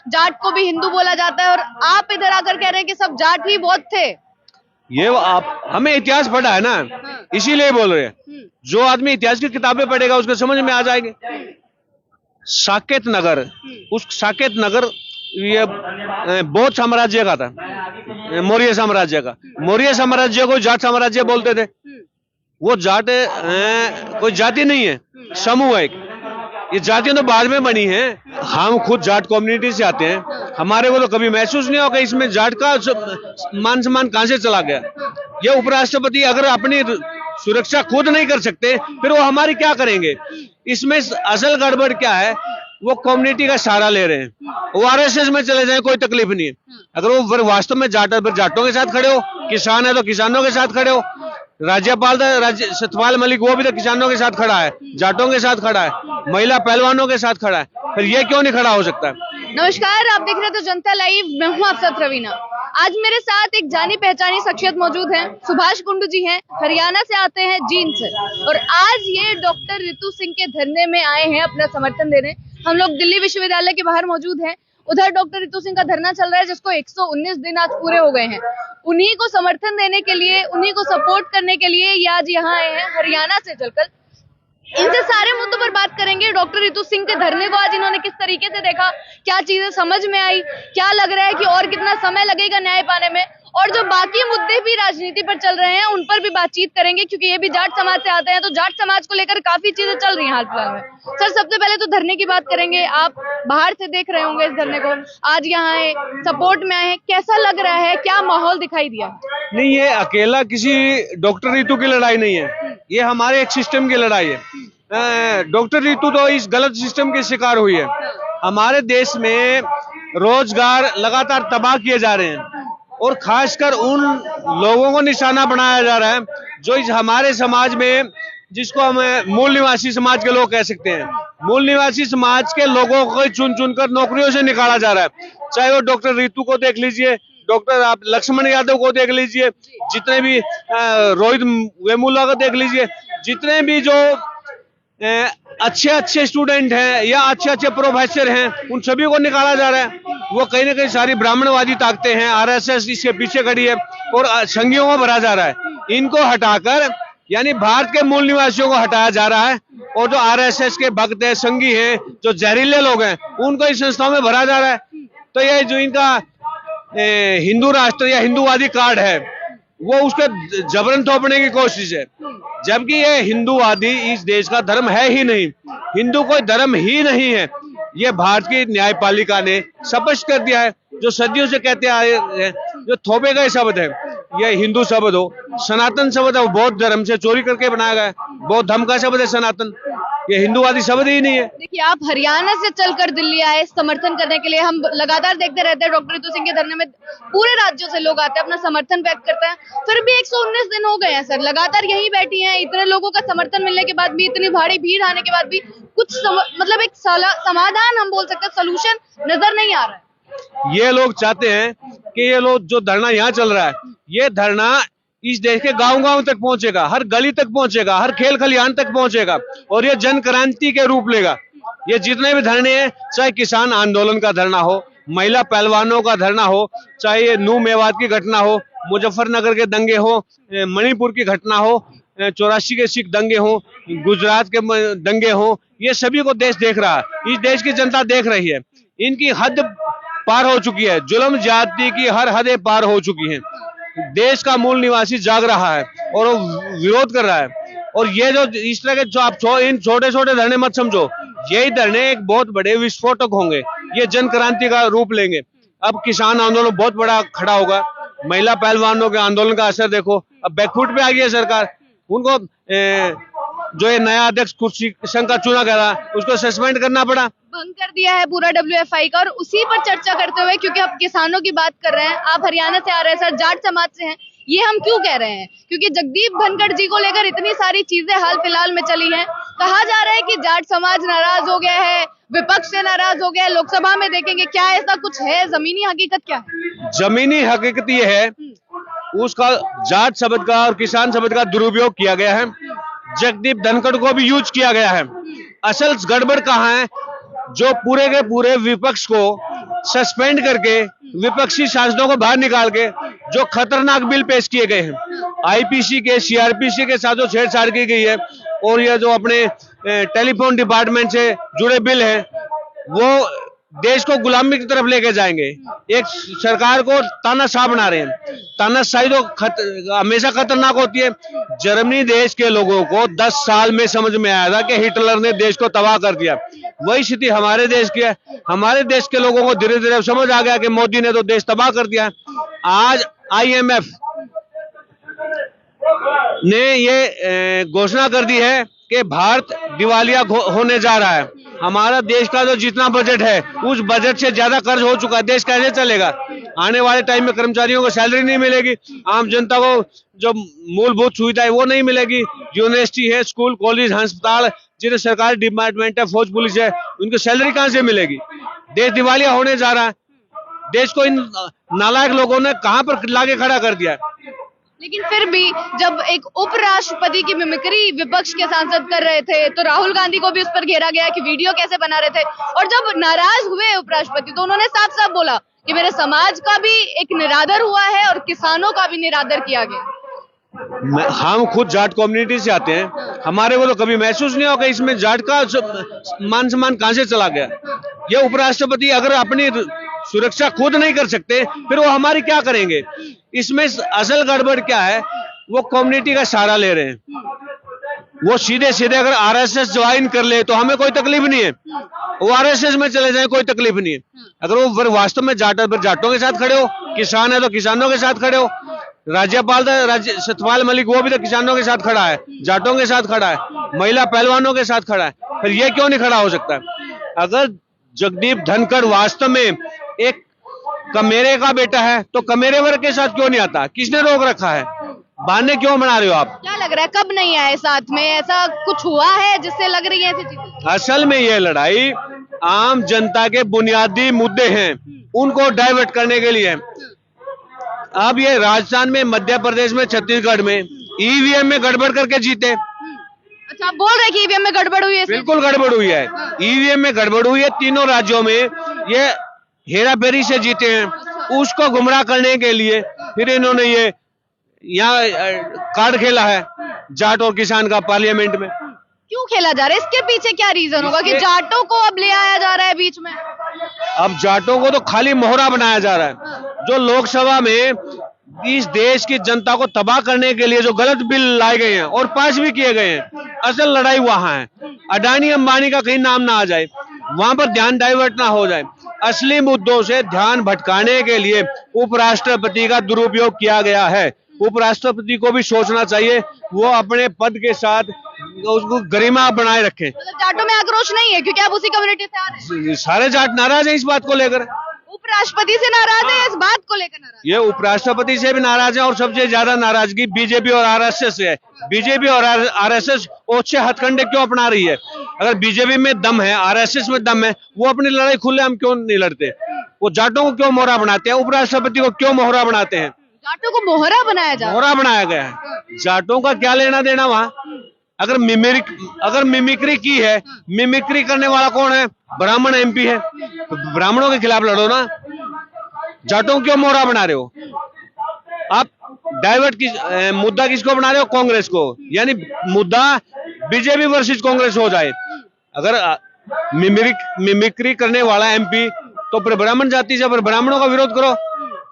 जाट को भी हिंदू बोला जाता है, और आप इधर आकर कह रहे हैं कि सब जाट ही बहुत थे। ये आप हमें इतिहास पढ़ा है ना, इसीलिए बोल रहे हैं। जो आदमी इतिहास की किताबें पढ़ेगा उसको समझ में आ जाएगी। साकेत नगर, उस साकेत नगर ये बौद्ध साम्राज्य का था, मौर्य साम्राज्य का। मौर्य साम्राज्य को जाट साम्राज्य बोलते थे। वो जाट कोई जाति नहीं है, समूह है। ये जातियां तो बाद में बनी हैं। हम खुद जाट कम्युनिटी से आते हैं, हमारे को तो कभी महसूस नहीं होगा इसमें जाट का मान सम्मान कहां से चला गया। ये उपराष्ट्रपति अगर अपनी सुरक्षा खुद नहीं कर सकते फिर वो हमारी क्या करेंगे। इसमें असल गड़बड़ क्या है, वो कम्युनिटी का सहारा ले रहे हैं। वो आरएसएस में चले जाए कोई तकलीफ नहीं है, अगर वो वास्तव में जाटों के साथ खड़े हो, किसान है तो किसानों के साथ खड़े हो। राज्यपाल सत्यपाल मलिक वो भी तो किसानों के साथ खड़ा है, जाटों के साथ खड़ा है, महिला पहलवानों के साथ खड़ा है, फिर ये क्यों नहीं खड़ा हो सकता। नमस्कार, आप देख रहे हैं तो जनता लाइव, मैं हूं आप साथ रवीना। आज मेरे साथ एक जानी पहचानी शख्सियत मौजूद है। सुभाष कुंडू जी हैं, हरियाणा से आते हैं, जींद से, और आज ये डॉक्टर रितु सिंह के धरने में आए हैं अपना समर्थन देने। हम लोग दिल्ली विश्वविद्यालय के बाहर मौजूद हैं। उधर डॉक्टर रितु सिंह का धरना चल रहा है जिसको 119 दिन आज पूरे हो गए हैं। उन्हीं को समर्थन देने के लिए, उन्हीं को सपोर्ट करने के लिए ये आज यहाँ आए हैं हरियाणा से चलकर। इनसे सारे मुद्दों पर बात करेंगे। डॉक्टर रितु सिंह के धरने को आज इन्होंने किस तरीके से देखा, क्या चीजें समझ में आई, क्या लग रहा है कि और कितना समय लगेगा न्याय पाने में, और जो बाकी मुद्दे भी राजनीति पर चल रहे हैं उन पर भी बातचीत करेंगे, क्योंकि ये भी जाट समाज से आते हैं। तो जाट समाज को लेकर काफी चीजें चल रही हैं हाल फिलहाल में। सर, सबसे पहले तो धरने की बात करेंगे। आप बाहर से देख रहे होंगे इस धरने को, आज यहाँ आए, सपोर्ट में आए हैं, कैसा लग रहा है, क्या माहौल दिखाई दिया? नहीं, ये अकेला किसी डॉक्टर रितु की लड़ाई नहीं है, ये हमारे एक सिस्टम की लड़ाई है। डॉक्टर रितु तो इस गलत सिस्टम की शिकार हुई है। हमारे देश में रोजगार लगातार तबाह किए जा रहे हैं, और खासकर उन लोगों को निशाना बनाया जा रहा है जो इस हमारे समाज में, जिसको हम मूल निवासी समाज के लोग कह सकते हैं, मूल निवासी समाज के लोगों को चुन चुनकर नौकरियों से निकाला जा रहा है। चाहे वो डॉक्टर रितु को देख लीजिए, डॉक्टर आप लक्ष्मण यादव को देख लीजिए, जितने भी रोहित वेमुला को देख लीजिए, जितने भी जो अच्छे स्टूडेंट हैं या अच्छे प्रोफेसर हैं, उन सभी को निकाला जा रहा है। वो कहीं ना कहीं सारी ब्राह्मणवादी ताकतें हैं, आरएसएस इसके पीछे खड़ी है, और संघियों को भरा जा रहा है। इनको हटाकर, यानी भारत के मूल निवासियों को हटाया जा रहा है, और जो आरएसएस के भक्त हैं, संघी हैं, जो जहरीले लोग हैं, उनको इस संस्थाओं में भरा जा रहा है। तो ये जो इनका हिंदू राष्ट्र या हिंदूवादी कार्ड है, वो उसके जबरन थोपने की कोशिश है, जबकि ये हिंदूवादी इस देश का धर्म है ही नहीं। हिंदू कोई धर्म ही नहीं है, ये भारत की न्यायपालिका ने स्पष्ट कर दिया है। जो सदियों से कहते आए हैं, जो थोपे गए शब्द है, ये हिंदू शब्द हो, सनातन शब्द है, वो बौद्ध धर्म से चोरी करके बनाया गया है। बौद्ध धर्म का शब्द है सनातन, ये हिंदूवादी शब्द ही नहीं है। देखिए, आप हरियाणा से चलकर दिल्ली आए समर्थन करने के लिए। हम लगातार देखते रहते हैं डॉक्टर रितु सिंह के धरने में पूरे राज्यों से लोग आते हैं, अपना समर्थन व्यक्त करते हैं। फिर भी 119 दिन हो गए हैं सर, लगातार यहीं बैठी हैं। इतने लोगों का समर्थन मिलने के बाद भी, इतनी भारी भीड़ आने के बाद भी कुछ मतलब एक समाधान हम बोल सकते हैं, सोल्यूशन नजर नहीं आ रहा है। ये लोग चाहते हैं कि ये लोग जो धरना यहाँ चल रहा है, ये धरना इस देश के गांव-गांव तक पहुंचेगा, हर गली तक पहुंचेगा, हर खेल खलिहान तक पहुंचेगा, और ये जन क्रांति के रूप लेगा। ये जितने भी धरने हैं, चाहे किसान आंदोलन का धरना हो, महिला पहलवानों का धरना हो, चाहे ये नू मेवात की घटना हो, मुजफ्फरनगर के दंगे हो, मणिपुर की घटना हो, 84 के सिख दंगे हो, गुजरात के दंगे हो, ये सभी को देश देख रहा है, इस देश की जनता देख रही है। इनकी हद पार हो चुकी है, जुल्म ज्यादती की हर हदें पार हो चुकी हैं। देश का मूल निवासी जाग रहा है और वो विरोध कर रहा है। और ये जो इस तरह के जो आप इन छोटे छोटे धरने मत समझो, यही धरने एक बहुत बड़े विस्फोटक होंगे, ये जन क्रांति का रूप लेंगे। अब किसान आंदोलन बहुत बड़ा खड़ा होगा, महिला पहलवानों के आंदोलन का असर देखो। अब बैकफुट पे आ गई है सरकार, उनको जो ये नया अध्यक्ष कुर्सी संघ का चुना गया, उसको सस्पेंड करना पड़ा, भंग कर दिया है पूरा WFI का। और उसी पर चर्चा करते हुए, क्योंकि हम किसानों की बात कर रहे हैं, आप हरियाणा से आ रहे हैं सर, जाट समाज से हैं, ये हम क्यों कह रहे हैं? क्योंकि जगदीप धनखड़ जी को लेकर इतनी सारी चीजें हाल फिलहाल में चली हैं। कहा जा रहा है कि जाट समाज नाराज हो गया है, विपक्ष से नाराज हो गया है। लोकसभा में देखेंगे, क्या ऐसा कुछ है? जमीनी हकीकत क्या है? जमीनी हकीकत ये है, उसका जाट शब्द का और किसान शब्द का दुरुपयोग किया गया है, जगदीप धनखड़ को भी यूज किया गया है। असल गड़बड़ कहाँ है? जो पूरे के पूरे विपक्ष को सस्पेंड करके विपक्षी सांसदों को बाहर निकाल के जो खतरनाक बिल पेश किए गए हैं, आईपीसी के, सीआरपीसी के साथ जो छेड़छाड़ की गई है, और ये जो अपने टेलीफोन डिपार्टमेंट से जुड़े बिल हैं, वो देश को गुलामी की तरफ लेके जाएंगे। एक सरकार को तानाशाह बना रहे हैं। तानाशाही तो हमेशा खतरनाक होती है। जर्मनी देश के लोगों को 10 साल में समझ में आया था कि हिटलर ने देश को तबाह कर दिया। वही स्थिति हमारे देश की है। हमारे देश के लोगों को धीरे धीरे समझ आ गया कि मोदी ने तो देश तबाह कर दिया। आज IMF ने ये घोषणा कर दी है कि भारत दिवालिया होने जा रहा है। हमारा देश का जो जितना बजट है, उस बजट से ज्यादा कर्ज हो चुका है। देश कैसे चलेगा? आने वाले टाइम में कर्मचारियों को सैलरी नहीं मिलेगी, आम जनता को जो मूलभूत सुविधा है वो नहीं मिलेगी। यूनिवर्सिटी है, स्कूल, कॉलेज, अस्पताल, जितने सरकारी डिपार्टमेंट है, फौज पुलिस है, उनकी सैलरी कहां से मिलेगी? देश दिवालिया होने जा रहा है। देश को इन नालायक लोगों ने कहां पर लाके खड़ा कर दिया है। लेकिन फिर भी जब एक उपराष्ट्रपति की मिमिक्री विपक्ष के सांसद कर रहे थे, तो राहुल गांधी को भी उस पर घेरा गया कि वीडियो कैसे बना रहे थे। और जब नाराज हुए उपराष्ट्रपति, तो उन्होंने साफ साफ बोला कि मेरे समाज का भी एक निरादर हुआ है और किसानों का भी निरादर किया गया। हम खुद जाट कम्युनिटी से आते हैं, हमारे को तो कभी महसूस नहीं होगा इसमें जाट का मान सम्मान कहां से चला गया। ये उपराष्ट्रपति अगर अपनी सुरक्षा खुद नहीं कर सकते, फिर वो हमारी क्या करेंगे? इसमें असल गड़बड़ क्या है? वो कम्युनिटी का सहारा ले रहे हैं। वो सीधे सीधे अगर RSS ज्वाइन कर ले तो हमें कोई तकलीफ नहीं है, वो RSS में चले जाए कोई तकलीफ नहीं है। अगर वो वास्तव में जाटों के साथ खड़े हो, किसान है तो किसानों के साथ खड़े हो। राज्यपाल सत्यपाल मलिक वो भी तो किसानों के साथ खड़ा है, जाटों के साथ खड़ा है, महिला पहलवानों के साथ खड़ा है, फिर ये क्यों नहीं खड़ा हो सकता? अगर जगदीप धनखड़ वास्तव में एक कमेरे का बेटा है तो कमेरे वर्ग के साथ क्यों नहीं आता? किसने रोक रखा है? बहाने क्यों बना रहे हो आप? क्या लग रहा है कब नहीं आए साथ में? ऐसा कुछ हुआ है जिससे लग रही है ऐसी चीजें? असल में ये लड़ाई आम जनता के बुनियादी मुद्दे हैं, उनको डाइवर्ट करने के लिए। अब ये राजस्थान में, मध्य प्रदेश में, छत्तीसगढ़ में EVM में गड़बड़ करके जीते। अच्छा, आप बोल रहे कि EVM में गड़बड़ हुई है? बिल्कुल गड़बड़ हुई है। EVM में गड़बड़ हुई है। तीनों राज्यों में ये हेराफेरी से जीते हैं। उसको गुमराह करने के लिए फिर इन्होंने ये यहाँ कार्ड खेला है जाट और किसान का पार्लियामेंट में। क्यों खेला जा रहा है? इसके पीछे क्या रीजन होगा कि जाटों को अब ले आया जा रहा है बीच में? अब जाटों को तो खाली मोहरा बनाया जा रहा है। जो लोकसभा में इस देश की जनता को तबाह करने के लिए जो गलत बिल लाए गए हैं और पास भी किए गए हैं, असल लड़ाई वहां है। अडानी अंबानी का कहीं नाम ना आ जाए, वहां पर ध्यान डाइवर्ट ना हो जाए। असली मुद्दों से ध्यान भटकाने के लिए उपराष्ट्रपति का दुरुपयोग किया गया है। उपराष्ट्रपति को भी सोचना चाहिए, वो अपने पद के साथ उसको गरिमा बनाए रखें। मतलब जाटों में आक्रोश नहीं है क्योंकि आप उसी कम्युनिटी से आ रहे हैं? सारे जाट नाराज हैं इस बात को लेकर। उपराष्ट्रपति से नाराज है, इस बात को लेकर नाराज? ये उपराष्ट्रपति से भी नाराज है और सबसे ज्यादा नाराजगी बीजेपी और RSS से है। बीजेपी और RSS ओछे हथकंडे क्यों अपना रही है? अगर बीजेपी में दम है, RSS में दम है, वो अपनी लड़ाई खुलेआम क्यों नहीं लड़ते? वो जाटों को क्यों मोहरा बनाते हैं? उपराष्ट्रपति को क्यों मोहरा बनाते हैं? जाटों को मोहरा बनाया जा रहा है? मोहरा बनाया गया है। जाटों का क्या लेना देना वहां? अगर मिमिक्री की है, मिमिक्री करने वाला कौन है? ब्राह्मण MP है, तो ब्राह्मणों के खिलाफ लड़ो ना। जाटों क्यों मोहरा बना रहे हो आप? डाइवर्ट मुद्दा किसको बना रहे हो? कांग्रेस को। यानी मुद्दा बीजेपी वर्सेस कांग्रेस हो जाए। अगर मिमिक्री करने वाला MP तो फिर ब्राह्मण जाति से फिर ब्राह्मणों का विरोध करो,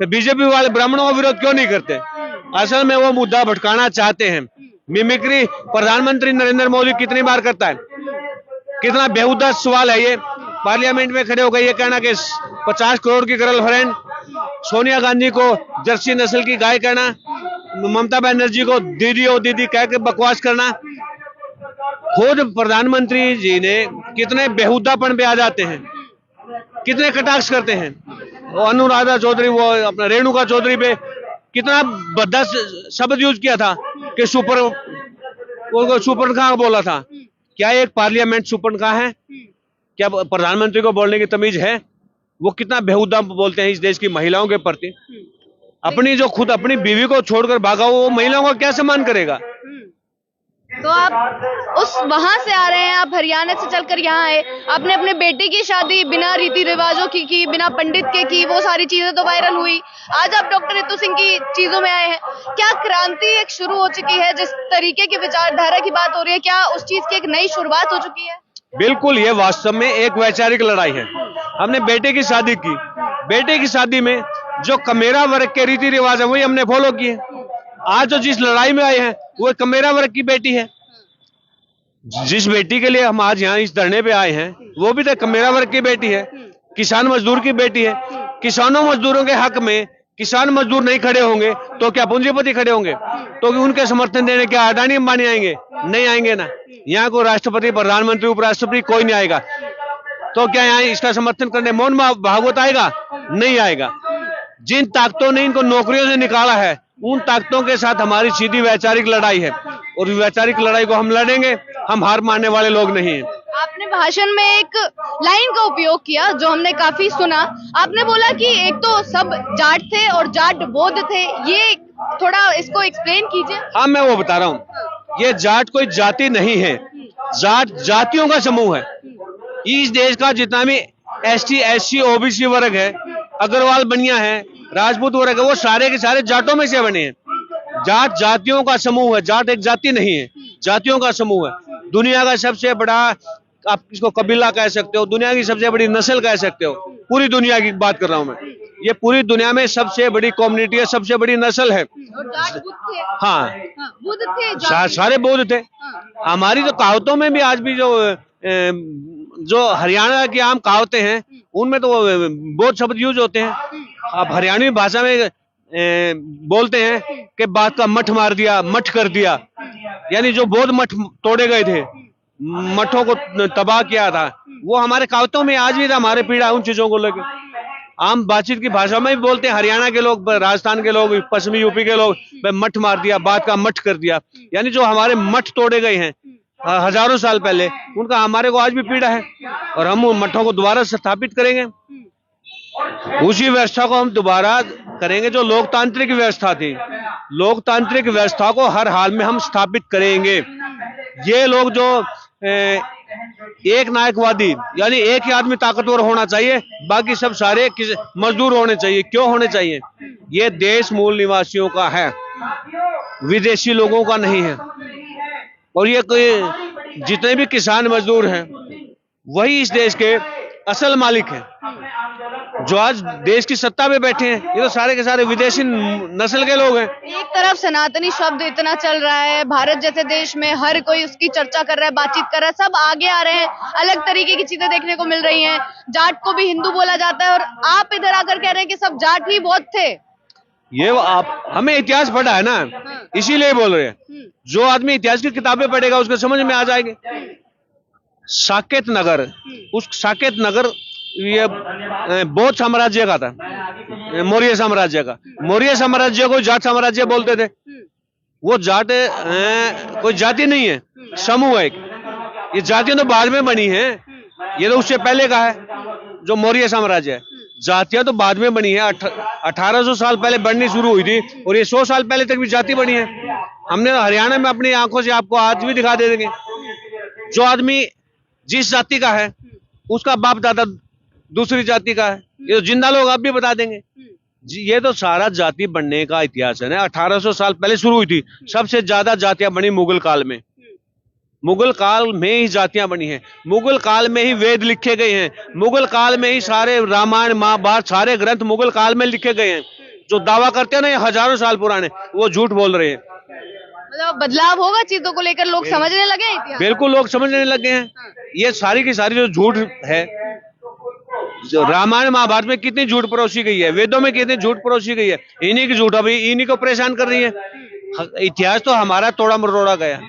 तो बीजेपी वाले ब्राह्मणों का विरोध क्यों नहीं करते? असल में वो मुद्दा भटकाना चाहते हैं। मिमिक्री प्रधानमंत्री नरेंद्र मोदी कितनी बार करता है? कितना बेहुदा सवाल है ये। पार्लियामेंट में खड़े होकर ये कहना कि 50 करोड़ की गर्लफ्रेंड, सोनिया गांधी को जर्सी नस्ल की गाय कहना, ममता बनर्जी को दीदी ओ दीदी कह के बकवास करना। खुद प्रधानमंत्री जी ने कितने बेहुदापन पे आ जाते हैं, कितने कटाक्ष करते हैं। वो अनुराधा चौधरी, वो अपना रेणुका चौधरी पे कितना भद्दा शब्द यूज किया था कि सुपरनखा बोला था। क्या एक पार्लियामेंट सुपरनखा है? क्या प्रधानमंत्री को बोलने की तमीज है? वो कितना बेहुदा बोलते हैं इस देश की महिलाओं के प्रति। अपनी जो खुद अपनी बीवी को छोड़कर भागा वो महिलाओं का क्या सम्मान करेगा? तो आप उस वहां से आ रहे हैं, आप हरियाणा से चलकर यहाँ आए, आपने अपने बेटे की शादी बिना रीति रिवाजों की बिना पंडित के की, वो सारी चीजें तो वायरल हुई। आज आप डॉक्टर रितु सिंह की चीजों में आए हैं। क्या क्रांति एक शुरू हो चुकी है? जिस तरीके की विचारधारा की बात हो रही है, क्या उस चीज की एक नई शुरुआत हो चुकी है? बिल्कुल, ये वास्तव में एक वैचारिक लड़ाई है। हमने बेटे की शादी की, बेटे की शादी में जो कमेरा वर्ग के रीति रिवाज है वही हमने फॉलो किए। आज जो जिस लड़ाई में आए हैं वो कमेरा वर्ग की बेटी है। जिस बेटी के लिए हम आज यहाँ इस धरने पे आए हैं वो भी तो कमेरा वर्ग की बेटी है, किसान मजदूर की बेटी है। किसानों मजदूरों के हक में किसान मजदूर नहीं खड़े होंगे तो क्या पूंजीपति खड़े होंगे? तो उनके समर्थन देने क्या अडानी अंबानी आएंगे? नहीं आएंगे ना। यहाँ को राष्ट्रपति, प्रधानमंत्री, उपराष्ट्रपति कोई नहीं आएगा। तो क्या यहाँ इसका समर्थन करने मोहन भागवत आएगा? नहीं आएगा। जिन ताकतों ने इनको नौकरियों से निकाला है उन ताकतों के साथ हमारी सीधी वैचारिक लड़ाई है और वैचारिक लड़ाई को हम लड़ेंगे। हम हार मानने वाले लोग नहीं हैं। आपने भाषण में एक लाइन का उपयोग किया जो हमने काफी सुना। आपने बोला कि एक तो सब जाट थे और जाट बौद्ध थे, ये थोड़ा इसको एक्सप्लेन कीजिए। हाँ, मैं वो बता रहा हूँ। ये जाट कोई जाति नहीं है, जाट जातियों का समूह है। इस देश का जितना भी एसटी, एससी, ओबीसी वर्ग है, अग्रवाल बनिया है, राजपूत वर्ग है, वो सारे के सारे जाटों में से बने हैं। जाट जातियों का समूह है, जाट एक जाति नहीं है, जातियों का समूह है। दुनिया का सबसे बड़ा, आप इसको कबीला कह सकते हो, दुनिया की सबसे बड़ी नस्ल कह सकते हो। पूरी दुनिया की बात कर रहा हूं मैं। ये पूरी दुनिया में सबसे बड़ी कम्युनिटी है, सबसे बड़ी नस्ल है। और जाट बुद्ध थे। हाँ, बुद्ध थे, सारे बौद्ध थे। हमारी तो कहावतों में भी आज भी जो हरियाणा की आम कहावतें हैं उनमें तो बौद्ध शब्द यूज होते हैं। आप हरियाणवी भाषा में बोलते हैं कि बात का मठ मार दिया, मठ कर दिया, यानी जो बौद्ध मठ तोड़े गए थे, मठों को तबाह किया था, वो हमारे कहावतों में आज भी था। हमारे पीढ़ा उन चीजों को लेकर आम बातचीत की भाषा में भी बोलते हैं। हरियाणा के लोग, राजस्थान के लोग, पश्चिमी यूपी के लोग मठ मार दिया, बात का मठ कर दिया, यानी जो हमारे मठ तोड़े गए हैं हजारों साल पहले, उनका हमारे को आज भी पीड़ा है और हम उन मठों को दोबारा स्थापित करेंगे। उसी व्यवस्था को हम दोबारा करेंगे जो लोकतांत्रिक व्यवस्था थी। लोकतांत्रिक व्यवस्था को हर हाल में हम स्थापित करेंगे। ये लोग जो एक नायकवादी, यानी एक ही आदमी ताकतवर होना चाहिए, बाकी सब सारे मजदूर होने चाहिए। क्यों होने चाहिए? ये देश मूल निवासियों का है, विदेशी लोगों का नहीं है। और ये कोई जितने भी किसान मजदूर हैं वही इस देश के असल मालिक हैं। जो आज देश की सत्ता पे बैठे हैं ये तो सारे के सारे विदेशी नस्ल के लोग हैं। एक तरफ सनातनी शब्द इतना चल रहा है, भारत जैसे देश में हर कोई उसकी चर्चा कर रहा है, बातचीत कर रहा है, सब आगे आ रहे हैं, अलग तरीके की चीजें देखने को मिल रही हैं। जाट को भी हिंदू बोला जाता है और आप इधर आकर कह रहे हैं कि सब जाट ही बहुत थे। ये आप हमें इतिहास पढ़ा है ना, इसीलिए बोल रहे हैं। जो आदमी इतिहास की किताबें पढ़ेगा उसको समझ में आ जाएंगे। साकेत नगर, उस साकेत नगर ये बौद्ध साम्राज्य का था, मौर्य साम्राज्य का। मौर्य साम्राज्य को जाट साम्राज्य बोलते थे। वो जाट कोई जाति नहीं है, समूह है। ये जातियां तो बाद में बनी है, ये तो उससे पहले का है जो मौर्य साम्राज्य है। जातियां तो बाद में बनी है, 1800 साल पहले बननी शुरू हुई थी और ये 100 साल पहले तक भी जाति बनी है। हमने हरियाणा में अपनी आंखों से आपको आज भी दिखा दे देंगे। जो आदमी जिस जाति का है उसका बाप दादा दूसरी जाति का है, ये तो जिंदा लोग आप भी बता देंगे। ये तो सारा जाति बनने का इतिहास है ना, 1800 साल पहले शुरू हुई थी। सबसे ज्यादा जातियां बनी मुगल काल में। मुगल काल में ही जातियां बनी हैं, मुगल काल में ही वेद लिखे गए हैं, मुगल काल में ही सारे रामायण महाभारत सारे ग्रंथ मुगल काल में लिखे गए हैं। जो दावा करते हैं ना ये हजारों साल पुराने, वो झूठ बोल रहे हैं। मतलब बदलाव होगा चीजों को लेकर, लोग समझने लगे हैं इतिहास। बिल्कुल, लोग समझने लगे हैं। ये सारी की सारी जो झूठ है, जो रामायण महाभारत में कितनी झूठ परोसी गई है, वेदों में कितनी झूठ परोसी गई है, इन्हीं की झूठ अभी इन्हीं को परेशान कर रही है। इतिहास तो हमारा तोड़ा मरोड़ा गया।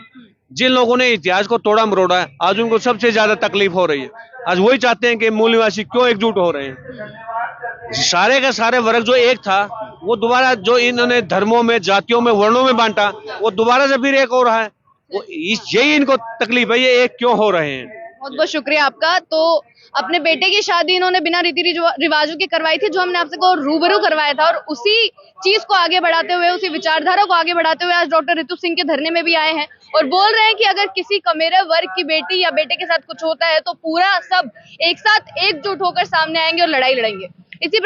जिन लोगों ने इतिहास को तोड़ा मरोड़ा है आज उनको सबसे ज्यादा तकलीफ हो रही है। आज वही चाहते हैं कि मूल निवासी क्यों एकजुट हो रहे हैं। सारे का सारे वर्ग जो एक था वो दोबारा, जो इन्होंने धर्मों में, जातियों में, वर्णों में बांटा, वो दोबारा से फिर एक हो रहा है। वो यही इनको तकलीफ है, ये एक क्यों हो रहे हैं। बहुत बहुत शुक्रिया आपका। तो अपने बेटे की शादी इन्होंने बिना रीति रिवाजों के करवाई थी, जो हमने आपसे को रूबरू करवाया था, और उसी चीज को आगे बढ़ाते हुए, उसी विचारधारा को आगे बढ़ाते हुए आज डॉक्टर रितु सिंह के धरने में भी आए हैं और बोल रहे हैं कि अगर किसी कमेरे वर्ग की बेटी या बेटे के साथ कुछ होता है तो पूरा सब एक साथ एकजुट होकर सामने आएंगे और लड़ाई लड़ेंगे। इसी